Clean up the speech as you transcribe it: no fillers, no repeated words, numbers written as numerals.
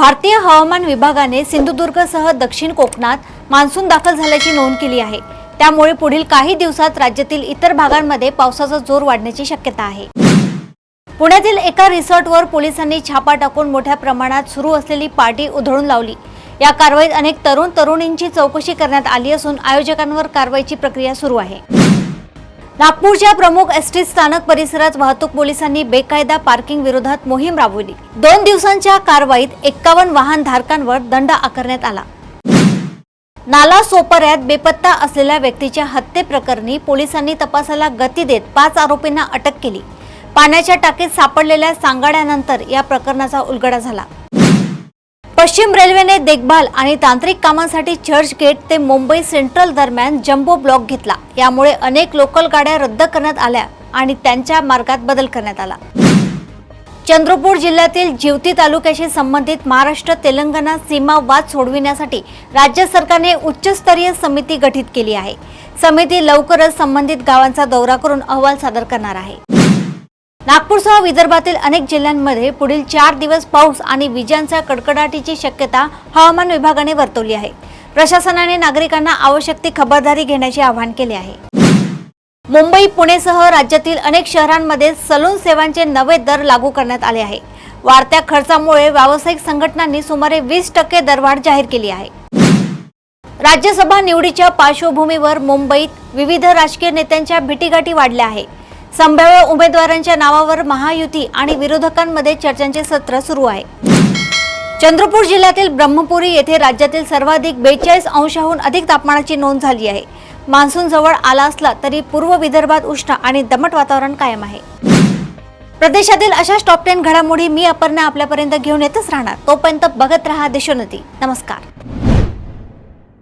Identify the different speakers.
Speaker 1: भारतीय हवामान विभागाने सिंधुदुर्गसह दक्षिण कोकणात मान्सून दाखल झाल्याची नोंद केली आहे। त्यामुळे पुढील काही दिवसात राज्यातील इतर भागांमध्ये पावसाचा जोर वाढण्याची शक्यता आहे। पुण्यातील एका रिसॉर्टवर पोलिसांनी छापा टाकून मोठ्या प्रमाणात सुरू असलेली पार्टी उधळून लावली। या कारवाईत अनेक तरुणींची चौकशी करण्यात आली असून आयोजकांवर कारवाईची प्रक्रिया सुरू आहे। नागपूरच्या प्रमुख एसटी स्थानक परिसरात वाहतूक पोलिसांनी बेकायदा पार्किंग विरोधात मोहीम राबवली। 2 दिवसांच्या कारवाईत 51 वाहन धारकांवर दंड आकारण्यात आला। नाला सोपाऱ्यात बेपत्ता असलेल्या व्यक्तीच्या हत्येप्रकरणी पोलिसांनी तपासाला गती देत 5 आरोपींना अटक केली। पाण्याच्या टाकीत सापडलेल्या सांगाड्यानंतर या प्रकरणाचा उलगडा झाला। पश्चिम रेल्वेने देखभाल आणि तांत्रिक कामांसाठी चर्चगेट ते मुंबई सेंट्रल दरम्यान जम्बो ब्लॉक घेतला। यामुळे अनेक लोकल गाड्या रद्द करण्यात आल्या आणि त्यांच्या मार्गात बदल करण्यात आला। चंद्रपूर जिल्ह्यातील जिवती तालुक्याशी संबंधित महाराष्ट्र तेलंगणा सीमा वाद सोडविण्यासाठी राज्य सरकारने उच्चस्तरीय समिती गठीत केली आहे। समिती लवकरच संबंधित गावांचा दौरा करून अहवाल सादर करणार आहे। नागपूरसह विदर्भातील अनेक जिल्ह्यांमध्ये पुढील 4 दिवस पाऊस आणि विजांच्या कडकडाटाची शक्यता हवामान विभागाने वर्तवली आहे। प्रशासनाने नागरिकांना आवश्यक ती खबरदारी घेण्याचे आवाहन केले आहे। मुंबई पुणेसह राज्यातील अनेक शहरांमध्ये सलून सेवांचे नवे दर लागू करण्यात आले आहे। वाढत्या खर्चामुळे व्यावसायिक संघटनांनी सुमारे 20% दरवाढ जाहीर केली आहे। राज्यसभा निवडीच्या पार्श्वभूमीवर मुंबईत विविध राजकीय नेत्यांच्या भेटीगाठी वाढल्या आहेत। संभाव्य उमेदवारांच्या नावावर महायुती आणि विरोधकांमध्ये चर्चांचे सत्र सुरू आहे। चंद्रपूर जिल्ह्यातील ब्रह्मपुरी येथे राज्यातील सर्वाधिक 42 अंशांहून अधिक तापमानाची नोंद झाली आहे। मान्सून जवळ आला असला तरी पूर्व विदर्भात उष्ण आणि दमट वातावरण कायम आहे। प्रदेशातील अशाच टॉप 10 घडामोडी मी अपर्णा आपल्यापर्यंत घेऊन येतच राहणार। तोपर्यंत बघत रहा देशोन्नती। नमस्कार।